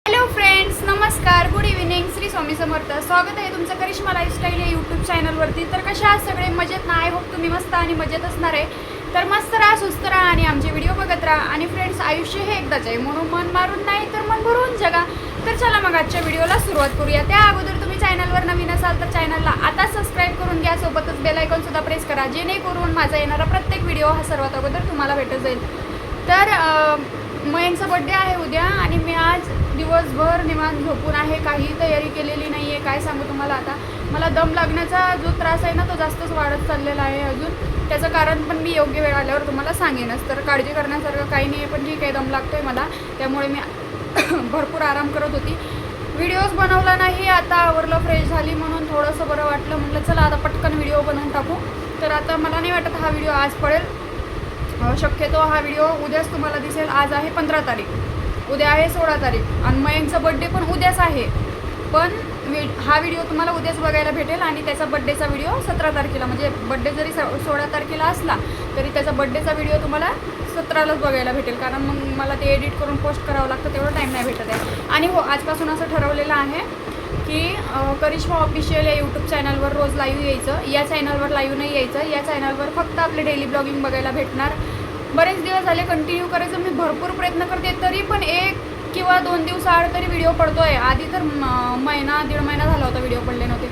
Hello friends, नमस्कार, good evening, Shri Swami Samarth. स्वागत आहे तुमचं करिश्मा लाईफस्टाईल या यूट्यूब चॅनलवरती. तर कशा आहात सगळे? मजेत ना? आय होप तुम्ही मस्त आणि मजेत असणार आहे. तर मस्त राहा, सुस्त राहा आणि आमचे व्हिडिओ बघत राहा. आणि फ्रेंड्स, आयुष्य हे एकदाच आहे, म्हणून मन मारून नाही तर मन भरून जगा. तर चला मग आजच्या व्हिडिओला सुरुवात करूया. त्या अगोदर तुम्ही चॅनलवर नवीन असाल तर चॅनलला आता सबस्क्राईब करून घ्या, सोबतच बेल आयकॉनसुद्धा प्रेस करा, जेणेकरून माझा येणारा प्रत्येक व्हिडिओ हा सर्वात अगोदर तुम्हाला भेटत जाईल. तर मयंकचा बड्डे आहे उद्या आणि मी आज दिवसभर निवांत झोपून आहे, काही तयारी केलेली नाही आहे. काय सांगू तुम्हाला, आता मला दम लागण्याचा जो त्रास आहे ना तो जास्तच वाढत चाललेला आहे अजून. त्याचं कारण पण मी योग्य वेळ आल्यावर तुम्हाला सांगेनच. तर काळजी करण्यासारखं काही नाही आहे, पण ठीक आहे, दम लागतो आहे मला, त्यामुळे मी भरपूर आराम करत होती. व्हिडिओज बनवला नाही, आता आवरलं, फ्रेश झाली म्हणून थोडंसं बरं वाटलं. म्हटलं चला आता पटकन व्हिडिओ बनवून टाकू. तर आता मला नाही वाटत हा व्हिडिओ आज पडेल, शक्यतो हा व्हिडिओ उद्याच तुम्हाला दिसेल. आज आहे 15 तारीख, उद्या आहे 16 तारीख आणि मयंकचा बड्डे पण उद्याच आहे. पण हा व्हिडिओ तुम्हाला उद्याच बघायला भेटेल आणि त्याचा बड्डेचा व्हिडिओ 17 तारखेला, म्हणजे बड्डे जरी 16 तारखेला असला तरी त्याचा बड्डेचा व्हिडिओ तुम्हाला 17लाच बघायला भेटेल. कारण मग मला ते एडिट करून पोस्ट करावं लागतं, तेवढं टाईम नाही भेटत आहे. आणि हो, आजपासून असं ठरवलेलं आहे की करिश्मा ऑफिशियल या यूट्यूब चॅनलवर रोज लाईव्ह यायचं. या चॅनलवर लाईव्ह नाही यायचं. या चॅनलवर फक्त आपले डेली ब्लॉगिंग बघायला भेटणार. बरेच दिवस झाले कंटिन्यू करायचं मी भरपूर प्रयत्न करते, तरी पण 1 किंवा 2 दिवसाआड तरी व्हिडिओ पडतो आहे. आधी तर महिना दीड महिना झाला होता व्हिडिओ पडले नव्हते.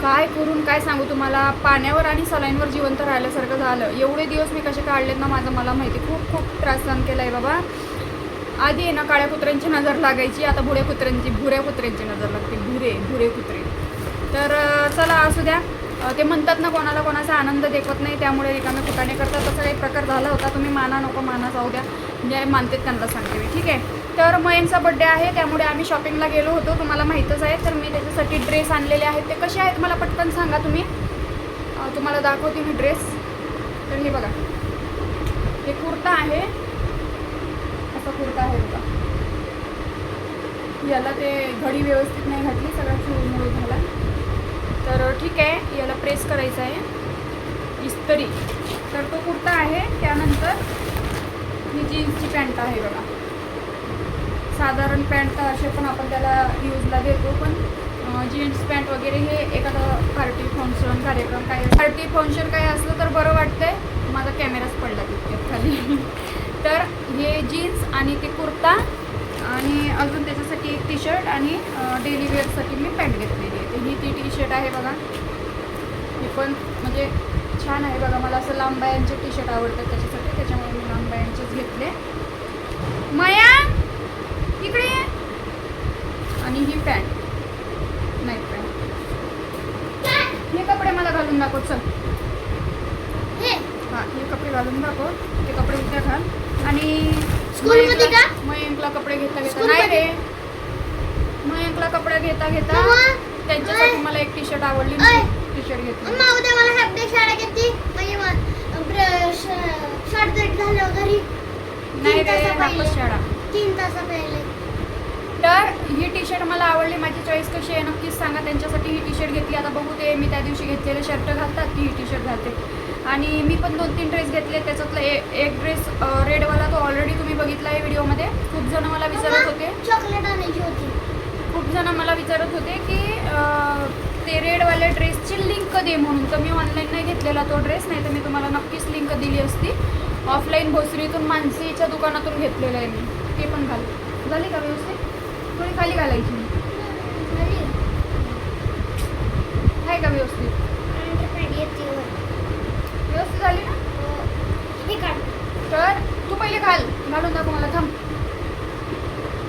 काय करून काय सांगू तुम्हाला, पाण्यावर आणि सलाईनवर जिवंत राहिल्यासारखं झालं. एवढे दिवस मी कसे काढलेत ना मला माहिती. खूप त्रास सहन केला आहे बाबा. आधी आहे ना काळ्या कुत्र्यांची नजर लागायची, आता भुऱ्या कुत्र्यांची नजर लागते. भुरे कुत्रे. तर चला असू द्या. ते म्हणतात ना, कोणाचा आनंद देखवत नाही, त्यामुळे रिकामे कुटाणे करतात. तसा काही प्रकार झाला होता. तुम्ही माना नको माना, जाऊ द्या, जे मानतात त्यांना सांगते मी, ठीक आहे. तर मयंकचा बड्डे आहे, त्यामुळे आम्ही शॉपिंगला गेलो होतो, तुम्हाला माहीतच आहे. तर मी त्याच्यासाठी ड्रेस आणलेले आहेत. ते कसे आहेत मला पटकन सांगा तुम्ही, तुम्हाला दाखवते मी ड्रेस. तर हे बघा, हे कुर्ता आहे, असा कुर्ता आहे बघा. याला ते घडी व्यवस्थित नाही घातली, सगळा चुळमुळ झाला. तर ठीक आहे, याला प्रेस करायचं आहे इस्त्री. तर तो कुर्ता आहे. त्यानंतर ही जीन्सची पॅन्ट आहे बघा. साधारण पॅन्ट असे पण आपण त्याला यूजला देतो, पण जीन्स पॅन्ट वगैरे हे एखादं पार्टी फंक्शन काय असलं तर बरं वाटतंय. माझा कॅमेराच पडला तितक्यात खाली. तर हे जीन्स आणि ते कुर्ता आणि अजून त्याच्यासाठी एक टी शर्ट आणि डेली वेअरसाठी मी पॅन्ट घेतलेली आहे. ही ती टी शर्ट आहे बघा. हे पण म्हणजे छान आहे बघा. मला असं लांब बायांचे टी शर्ट आवडतात त्याच्यामुळे मी लांब बायांचेच घेतले. माया इकडे ये. आणि ही पॅन्ट, नाईट पॅन्ट. हे कपडे मला घालून दाखव, चल. हां, हे कपडे घालून दाखव. ते कपडे उद्या घाल. आणि मयंकला कपडे घेता नाही रे, मयंकला कपडे घेता त्यांच्यासाठी मला एक टी शर्ट आवडली, टी शर्ट घेतली. नाही रे, नापस शाळा. 3 तास पहिले. तर ही टी शर्ट मला आवडली. माझी चॉईस कशी आहे नक्कीच सांगा. त्यांच्यासाठी ही टी शर्ट घेतली. आता बघू ते मी त्या दिवशी घेतलेले शर्ट घालतात, ती ही टी शर्ट घालते. आणि मी पण 2-3 ड्रेस घेतले. त्याच्यातला एक ड्रेस रेडवाला तो ऑलरेडी तुम्ही बघितला आहे व्हिडिओमध्ये. खूप जण मला विचारत होते, चॉकलेट आणायची होती. खूप जण मला विचारत होते की ते रेडवाल्या ड्रेसची लिंक दे म्हणून. तर मी ऑनलाईन नाही घेतलेला तो ड्रेस, नाही तर मी तुम्हाला नक्कीच लिंक दिली असती. ऑफलाईन भोसरीतून मानसीच्या दुकानातून घेतलेलं आहे मी. ते पण झाली का व्यवस्थित? थोडी खाली घालायची आहे का व्यवस्थित? व्यवस्थित झाली ना? तर तू पहिले घालून दाखव मला, थांब.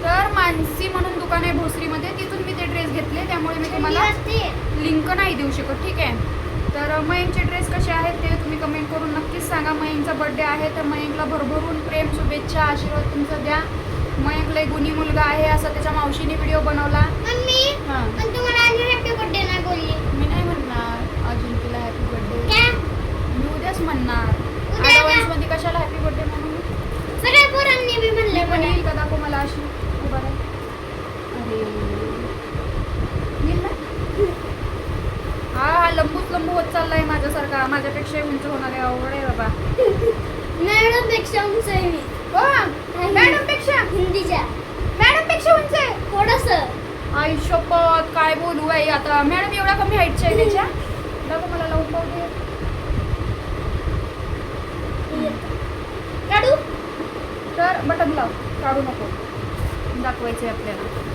तर मानसी म्हणून दुकान आहे भोसरीमध्ये, तिथून मी ते ड्रेस घेतले, त्यामुळे मी तुम्हाला लिंक नाही देऊ शकत, ठीक आहे. तर मयंकचे ड्रेस कसे आहेत ते तुम्ही कमेंट करून नक्कीच सांगा. मयंकचा बड्डे आहे, तर मयंकला भरभरून प्रेम, शुभेच्छा, आशीर्वाद तुमचा द्या. मयंक लय गुणी मुलगा आहे असा त्याच्या मावशीने व्हिडिओ बनवला. मी नाही म्हणणार अजून तिला हॅपी बर्थडे, मी उद्याच म्हणणार. मध्ये कशाला हॅपी बर्थडे म्हणून पण येईल का? दाखव मला अशी उभा राहा. अरे येईल ना? हा लंबूच लंबू होत चाललाय माझ्यासारखा. माझ्यापेक्षा उंच होणार आहे. अवघड आहे बाबा. मॅडम पेक्षा उंच आहे मी. मॅडम पेक्षा हिंदीच्या मॅडम पेक्षा उंच आहे. आई शपथ काय बोलू आहे आता. मॅडम एवढा कमी हाईटच्या आहे त्याच्या. दाखव मला लावून पाहू दे. काढू तर बटन लाव, काढू नको, दाखवायचं आहे आपल्याला.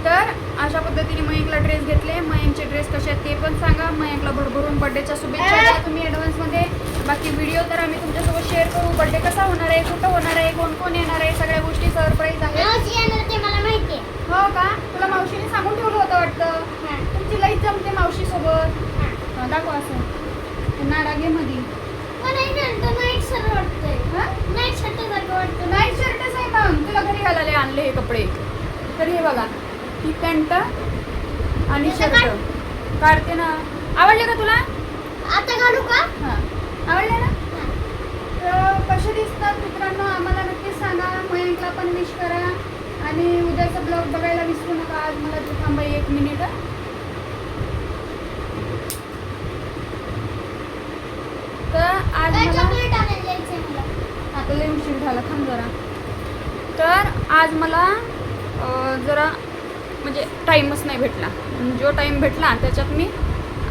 तर अशा पद्धतीने मयंकला ड्रेस घेतले. मयंकचे ड्रेस कसे आहेत ते पण सांगा. मयंकला भरभरून बड्डेच्या शुभेच्छा द्या तुम्ही ॲडव्हान्समध्ये. बाकी व्हिडिओ तर आम्ही तुमच्यासोबत शेअर करू. बड्डे कसा होणार आहे, कुठं होणार आहे, कोण कोण येणार आहे, सगळ्या गोष्टी सरप्राईज आहेत. मावशी येणार ते मला माहिती आहे. हो का, तुला मावशीने सांगून ठेवलं होतं वाटतं. तुमची लई जमते मावशी सोबत. दाखव असं नाडागेमध्ये. पण आहे ना तो नाईट शर्ट वाटतोय. नाईट शर्ट सारखं वाटतं. नाईट शर्टच आहे मग. तुला घरी घालायला आणले हे कपडे. तर हे बघा, ही पॅन्ट आणि शर्ट काढते ना. आवडले का तुला? आता घालू का? हां, आवडले ना. तर कसे दिसतात मित्रांनो आम्हाला नक्कीच सांगा. मयंकला पण विश करा आणि उद्याचा ब्लॉग बघायला विसरू नका. आज मला ते थांबा 1 मिनिट. तर आज मला चॉकलेट आणायला जायचंय मला. आता लई उशीर झाला, थांब जरा. तर आज मला जरा म्हणजे टाईमच नाही भेटला. जो टाईम भेटला त्याच्यात मी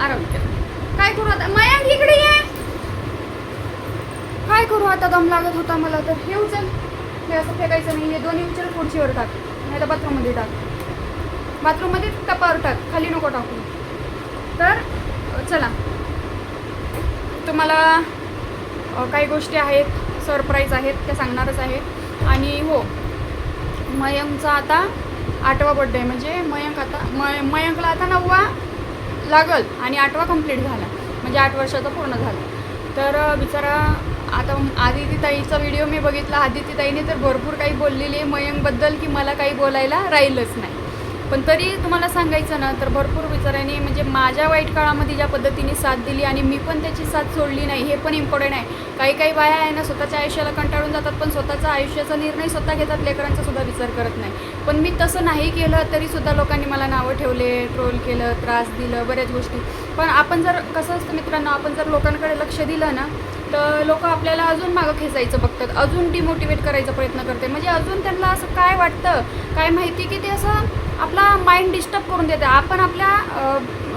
आराम केला. काय करू आता, मयांक इकडे ये. काय करू आता, दम लागत होता मला. तर हे उचल, हे असं फेकायचं नाही. हे दोन्ही उचल, खुर्चीवर टाक, नाही तर बाथरूममध्ये टाक. बाथरूममध्ये टपावर टाक, खाली नको टाकू. तर चला, तुम्हाला काही गोष्टी आहेत सरप्राईज आहेत त्या सांगणारच आहे. आणि हो, मयंकचा आता 8वा बड्डे आहे. म्हणजे मयंक आता मयंकला आता 9वा लागल आणि 8वा कंप्लीट झाला, म्हणजे 8 वर्षाचा पूर्ण झाला. तर बिचारा आता आदिती ताईचा व्हिडिओ मी बघितला. आदिती ताईने तर भरपूर काही बोललेली आहे मयंकबद्दल की मला काही बोलायला राहिलंच नाही. पण तरी तुम्हाला सांगायचं ना तर भरपूर बिचाऱ्याने म्हणजे माझ्या वाईट काळामध्ये ज्या पद्धतीने साथ दिली आणि मी पण त्याची साथ सोडली नाही, हे पण इम्पॉर्टंट आहे. काही काही बाया आहे ना स्वतःच्या आयुष्याला कंटाळून जातात, पण स्वतःचा आयुष्याचा निर्णय स्वतः घेतात, लेकरांचा सुद्धा विचार करत नाही. पण मी तसं नाही केलं तरीसुद्धा लोकांनी मला नावं ठेवले, ट्रोल केलं, त्रास दिलं, बऱ्याच गोष्टी. पण आपण जर कसं असतं मित्रांनो, आपण जर लोकांकडे लक्ष दिलं ना तर लोक आपल्याला अजून मागं खेचायचं बघतात, अजून डिमोटिवेट करायचा प्रयत्न करते. म्हणजे अजून त्यांना असं काय वाटतं काय माहिती की ते असं आपला माइंड डिस्टर्ब करून देते. आपण आपल्या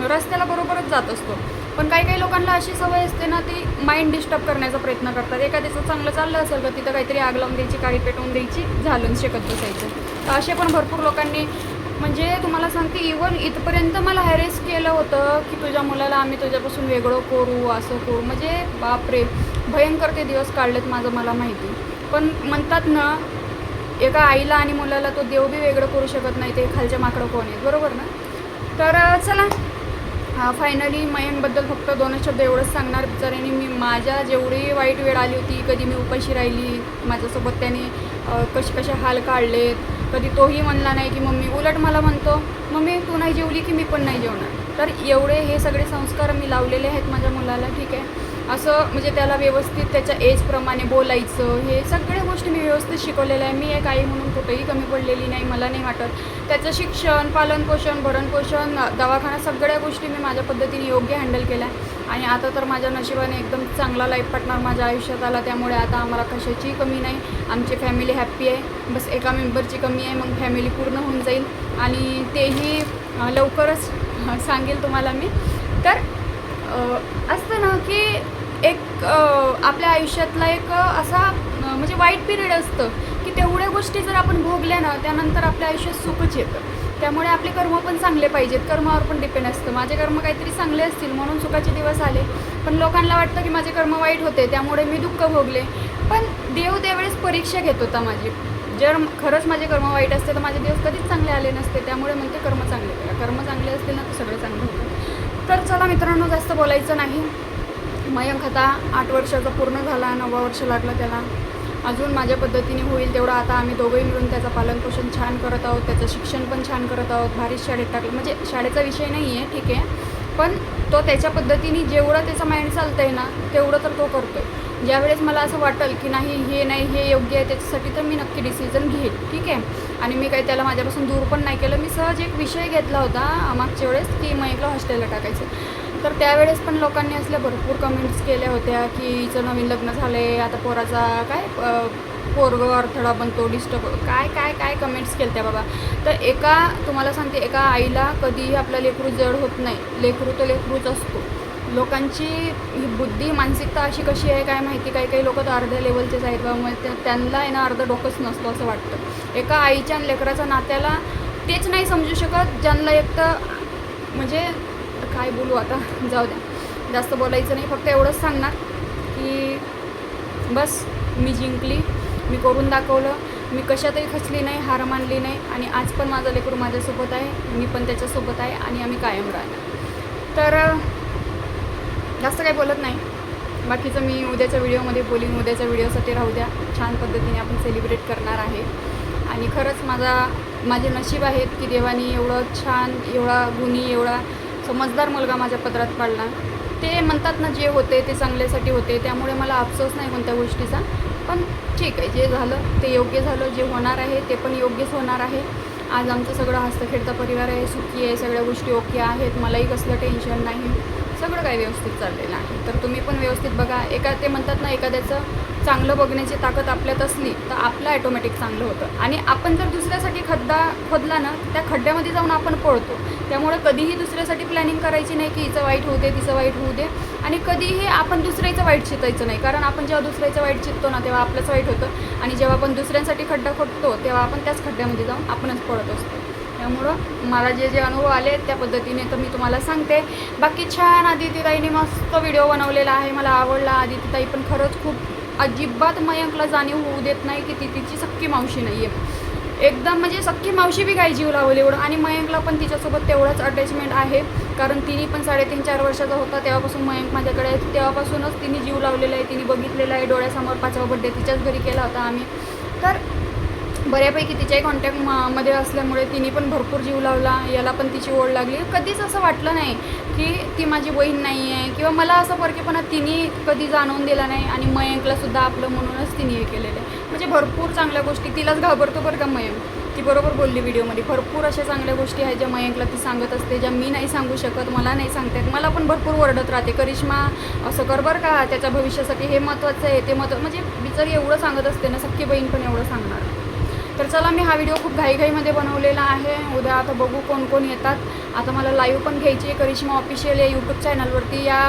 रस्त्याला बरोबरच जात असतो, पण काही काही लोकांना अशी सवय असते ना, ती माइंड डिस्टर्ब करण्याचा प्रयत्न करतात. एखाद्याचं चांगलं चाललं असेल तर तिथं काहीतरी आग लावून द्यायची, काळी पेटवून द्यायची, झालून शेकत बसायचं. असे पण भरपूर लोकांनी म्हणजे तुम्हाला सांगते इवन इथपर्यंत मला हॅरेस केलं होतं की तुझ्या मुलाला आम्ही तुझ्यापासून वेगळं करू, असं करू. म्हणजे बापरे, भयंकर ते दिवस काढलेत माझं, मला माहिती. पण म्हणतात ना, एका आईला आणि मुलाला तो देव बी वेगळं करू शकत नाही, ते खालच्या माकडं कोण आहे, बरोबर ना. तर चला, फायनली मयंकबद्दल फक्त 2 शब्द एवढंच सांगणार. बिचाऱ्याने मी माझ्या जेवढी वाईट वेळ आली होती, कधी मी उपाशी राहिली, माझ्यासोबत त्याने कसे हाल काढलेत. कधी तोही म्हणला नाही की मम्मी, उलट मला म्हणतो मम्मी तू नाही जेवली की मी पण नाही जेवणार. तर एवढे हे सगळे संस्कार मी लावलेले आहेत माझ्या मुलाला, ठीक आहे. असं म्हणजे त्याला व्यवस्थित त्याच्या एजप्रमाणे बोलायचं, हे सगळ्या गोष्टी मी व्यवस्थित शिकवलेल्या आहे. मी एक आई म्हणून कुठेही कमी पडलेली नाही, मला नाही वाटत. त्याचं शिक्षण, पालनपोषण, भरणपोषण, दवाखाना, सगळ्या गोष्टी मी माझ्या पद्धतीने योग्य हँडल केल्या. आणि आता तर माझ्या नशिबाने एकदम चांगला लाईफ पार्टनर माझ्या आयुष्यात आला, त्यामुळे आता आम्हाला कशाची कमी नाही. आमची फॅमिली हॅप्पी आहे. बस एका मेंबरची कमी आहे, मग फॅमिली पूर्ण होऊन जाईल. आणि तेही लवकरच सांगेल तुम्हाला मी. तर असतं ना की एक आपल्या आयुष्यातला एक असा म्हणजे वाईट पिरियड असतं की तेवढ्या गोष्टी जर आपण भोगल्या ना, त्यानंतर आपल्या आयुष्यात सुखच येतं. त्यामुळे आपले कर्म पण चांगले पाहिजेत, कर्मावर पण डिपेंड असतं. माझे कर्म काहीतरी चांगले असतील म्हणून सुखाचे दिवस आले, पण लोकांना वाटतं की माझे कर्म वाईट होते त्यामुळे मी दुःख भोगले. पण देव त्यावेळेस परीक्षा घेत होता माझी. जर खरंच माझे कर्म वाईट असते तर माझे दिवस कधीच चांगले आले नसते. त्यामुळे म्हणते कर्म चांगले करा, कर्म चांगले असतील ना तर सगळं चांगलं होतं. तर चला मित्रांनो, जास्त बोलायचं नाही. मयंक आता 8 वर्षाचा पूर्ण झाला, 9वा वर्ष लागलं त्याला. अजून माझ्या पद्धतीने होईल तेवढं आता आम्ही दोघंही मिळून त्याचं पालनपोषण छान करत आहोत, त्याचं शिक्षण पण छान करत आहोत. भारीच शाळेत टाकलं, म्हणजे शाळेचा विषय नाही आहे, ठीक आहे, पण तो त्याच्या पद्धतीने जेवढं त्याचं माइंड चालतं आहे ना तेवढं तर तो करतो आहे. ज्यावेळेस मला असं वाटेल की नाही हे नाही हे योग्य आहे त्याच्यासाठी, तर मी नक्की डिसिजन घेईल, ठीक आहे. आणि मी काही त्याला माझ्यापासून दूर पण नाही केलं. मी सहज एक विषय घेतला होता मागच्या वेळेस की मयंकला हॉस्टेलला टाकायचं. तर त्यावेळेस पण लोकांनी असल्या भरपूर कमेंट्स केल्या होत्या की हिचं नवीन लग्न झालं आहे, आता पोराचा काय पोरगं अडथळा बनतो, डिस्टर्ब काय काय काय कमेंट्स केल्या बाबा. तर तुम्हाला सांगते, एका आईला कधीही आपलं लेकरू जड होत नाही. लेकरू तर लेकरूच असतो. लोकांची ही बुद्धी मानसिकता अशी कशी आहे काय माहिती. काही लोक तर अर्ध्या लेवलचेच आहेत बाबा, त्यांना आहे ना अर्धं डोकंच नसतं असं वाटतं. एका आईच्या आणि लेकराच्या नात्याला तेच नाही समजू शकत ज्यांना एक तर म्हणजे काय बोलू आता, जाऊ द्या, जास्त बोलायचं नाही. फक्त एवढंच सांगणार की बस मी जिंकली, मी करून दाखवलं, मी कशातही खचली नाही, हार मानली नाही. आणि आज पण माझं लेकरू माझ्यासोबत आहे, मी पण त्याच्यासोबत आहे आणि आम्ही कायम राहणार. तर जास्त काही बोलत नाही. बाकीचं मी उद्याच्या व्हिडिओमध्ये बोलीन. उद्याच्या व्हिडिओसाठी राहू द्या. छान पद्धतीने आपण सेलिब्रेट करणार आहे. आणि खरंच माझे नशीब आहेत की देवानी एवढं छान, एवढा गुणी, एवढा समजदार मुलगा माझ्या पदरात पाडला. ते म्हणतात ना, जे होते ते चांगल्यासाठी होते. त्यामुळे मला अफसोस नाही कोणत्या गोष्टीचा. पण ठीक आहे, जे झालं ते योग्य झालं. जे होणार आहे ते पण योग्यच होणार आहे. आज आमचं सगळं हस्तखेळता परिवार आहे, सुखी आहे, सगळ्या गोष्टी ओके आहेत. मलाही कसलं टेन्शन नाही, सगळं काही व्यवस्थित चाललेलं आहे. तर तुम्ही पण व्यवस्थित बघा. ते म्हणतात ना, एखाद्याचं चांगलं बघण्याची ताकद आपल्यात असली तर आपलं ॲटोमॅटिक चांगलं होतं. आणि आपण जर दुसऱ्यासाठी खड्डा खोदला ना, त्या खड्ड्यामध्ये जाऊन आपण पळतो. त्यामुळे कधीही दुसऱ्यासाठी प्लॅनिंग करायची नाही की हिचं वाईट होऊ दे, तिचं वाईट होऊ दे. आणि कधीही आपण दुसऱ्याचं वाईट चितायचं नाही. कारण आपण जेव्हा दुसऱ्याचं वाईट चिततो ना, तेव्हा आपलंच वाईट होतं. आणि जेव्हा आपण दुसऱ्यांसाठी खड्डा खोदतो तेव्हा आपण त्याच खड्ड्यामध्ये जाऊन आपणच पळत असतो. त्यामुळं मला जे अनुभव आले त्या पद्धतीने तर मी तुम्हाला सांगते. बाकी छान आदितीताईने मस्त व्हिडिओ बनवलेला आहे, मला आवडला. आदितीताई पण खरंच खूप अजिबात मयंकला जाणीव होऊ देत नाही की ती तिची सख्खी मावशी नाही आहे. एकदम म्हणजे सख्खी मावशी बी काही जीव लावली एवढं. आणि मयंकला पण तिच्यासोबत तेवढंच अटॅचमेंट आहे. कारण तिने पण 3.5-4 वर्षाचा होता तेव्हापासून मयंक माझ्याकडे आहे. तेव्हापासूनच तिने जीव लावलेला आहे. तिने बघितलेलं आहे डोळ्यासमोर. 5वा बड्डे तिच्याच घरी केला होता आम्ही. तर बऱ्यापैकी तिच्याही कॉन्टॅक्ट मध्ये असल्यामुळे तिने पण भरपूर जीव लावला. याला पण तिची ओढ लागली. कधीच असं वाटलं नाही की ती माझी बहीण नाही आहे किंवा मला असं परकेपणा तिने कधी जाणवून दिला नाही. आणि मयंकलासुद्धा आपलं म्हणूनच तिने हे केलेलं आहे. म्हणजे भरपूर चांगल्या गोष्टी. तिलाच घाबरतो बरं का मयंक. ती बरोबर बोलली व्हिडिओमध्ये. भरपूर अशा चांगल्या गोष्टी आहेत ज्या मयंकला ती सांगत असते, ज्या मी नाही सांगू शकत, मला नाही सांगता येत. मला पण भरपूर ओरडत राहते, करिश्मा असं कर बरं का, त्याच्या भविष्यासाठी हे महत्त्वाचं आहे, ते म्हणजे बिचारी एवढं सांगत असते ना, सख्खी बहीण पण एवढं सांगणार. तर चला, मी हा व्हिडिओ खूप घाईघाईमध्ये बनवलेला आहे. उद्या आता बघू कोण कोण येतात. आता मला लाईव्ह पण घ्यायची आहे करिश्मा ऑफिशियल या यूट्यूब चॅनलवरती. या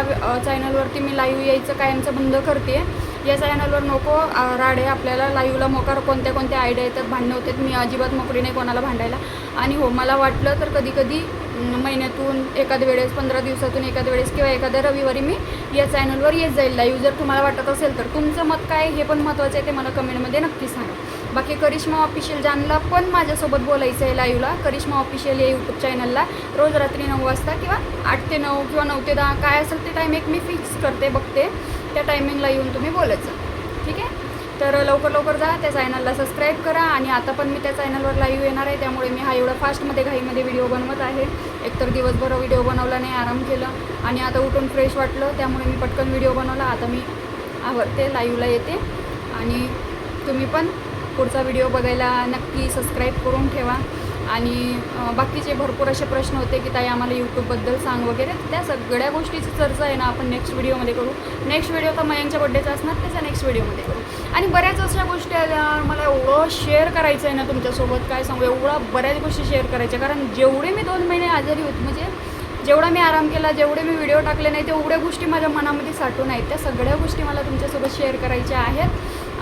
चॅनलवरती मी लाईव्ह यायचं कायमचं बंद करते. या चॅनलवर नको राडे आपल्याला. लाईव्हला मोकार कोणत्या आयडिया येतात, भांडणं होतात. मी अजिबात मोकळी नाही कोणाला भांडायला. आणि हो, मला वाटलं तर कधी महिन्यातून एखाद्या वेळेस, 15 दिवसातून एखाद्या वेळेस किंवा एखाद्या रविवारी मी या चॅनलवर येत जाईल लाईव्ह. जर तुम्हाला वाटत असेल तर. तुमचं मत काय हे पण महत्त्वाचं आहे, ते मला कमेंटमध्ये नक्की सांगा. बाकी करिश्मा ऑफिशियल ज्यांना पण माझ्यासोबत बोलायचं आहे लाईव्हला, करिश्मा ऑफिशियल या यूट्यूब चॅनलला रोज रात्री 9 वाजता किंवा 8 ते 9 किंवा 9 ते 10 काय असेल ते टाईम एक मी फिक्स करते, बघते. त्या टायमिंगला येऊन तुम्ही बोलायचं, ठीक आहे. तर लवकर जा, त्या चॅनलला सबस्क्राईब करा. आणि आता पण मी त्या चॅनलवर लाईव्ह येणार आहे, त्यामुळे मी हा एवढा फास्टमध्ये घाईमध्ये व्हिडिओ बनवत आहे. एकतर दिवसभर व्हिडिओ बनवला नाही, आराम केलं आणि आता उठून फ्रेश वाटलं, त्यामुळे मी पटकन व्हिडिओ बनवला. आता मी आवडते, लाईव्हला येते. आणि तुम्ही पण पुढचा व्हिडिओ बघायला नक्की सबस्क्राईब करून ठेवा. आणि बाकीचे भरपूर असे प्रश्न होते की ताई आम्हाला यूट्यूबबद्दल सांग वगैरे. त्या सगळ्या गोष्टीची चर्चा आहे ना आपण नेक्स्ट व्हिडिओमध्ये करू. नेक्स्ट व्हिडिओ तर मयंकच्या बड्डेचा असणार, त्याच्या नेक्स्ट व्हिडिओमध्ये करू. आणि बऱ्याच अशा गोष्टी मला एवढं शेअर करायचं आहे ना तुमच्यासोबत, काय सांगू. बऱ्याच गोष्टी शेअर करायच्या. कारण जेवढे मी 2 महिने आजारी होते, म्हणजे जेवढा मी आराम केला, जेवढे मी व्हिडिओ टाकले नाही, तेवढ्या गोष्टी माझ्या मनामध्ये साठून आहेत. त्या सगळ्या गोष्टी मला तुमच्यासोबत शेअर करायच्या आहेत.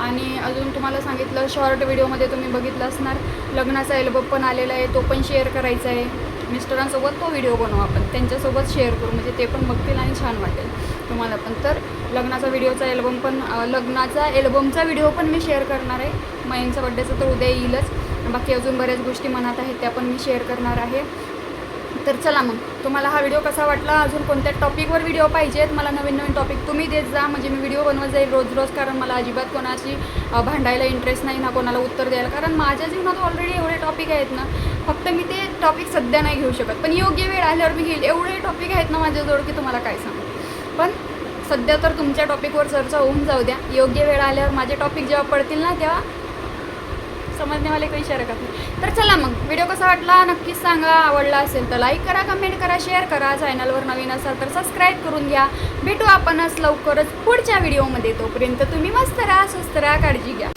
आणि अजून तुम्हाला सांगितलं, शॉर्ट व्हिडिओमध्ये तुम्ही बघितलं असणार, लग्नाचा अल्बम पण आलेला आहे, तो पण शेअर करायचा आहे. मिस्टरांसोबत तो व्हिडिओ बनवू आपण, त्यांच्यासोबत शेअर करू, म्हणजे ते पण बघतील आणि छान वाटेल तुम्हाला पण. तर लग्नाचा अल्बमचा व्हिडिओ पण मी शेअर करणार आहे. मयंकचा बड्डेचा तर उद्या येईलच. बाकी अजून बऱ्याच गोष्टी मनात आहेत, त्या पण मी शेअर करणार आहे. तर चला मग, तुम्हाला हा व्हिडिओ कसा वाटला, अजून कोणत्या टॉपिकवर व्हिडिओ पाहिजेत, मला नवीन टॉपिक तुम्ही देत जा, म्हणजे मी व्हिडिओ बनवत जाईल रोज. कारण मला अजिबात कोणाची भांडायला इंटरेस्ट नाही ना, कोणाला उत्तर द्यायला. कारण माझ्या जीवनात ऑलरेडी एवढे टॉपिक आहेत ना, फक्त मी ते टॉपिक सध्या नाही घेऊ शकत. पण योग्य वेळ आल्यावर मी घेईल. एवढे टॉपिक आहेत ना माझ्याजवळ की तुम्हाला काय सांगू. पण सध्या तर तुमच्या टॉपिकवर चर्चा होऊन जाऊ द्या. योग्य वेळ आल्यावर माझे टॉपिक जेव्हा पडतील ना, तेव्हा समजण्यावाले काही इशारा करते. तर चला मग, व्हिडिओ कसा वाटला नक्कीच सांगा. आवडला असेल तर लाईक करा, कमेंट करा, शेअर करा. चॅनलवर नवीन असाल तर सबस्क्राईब करून घ्या. भेटू आपणच लवकरच पुढच्या व्हिडिओमध्ये. तोपर्यंत तुम्ही मस्त राहा, स्वस्त राहा, काळजी घ्या.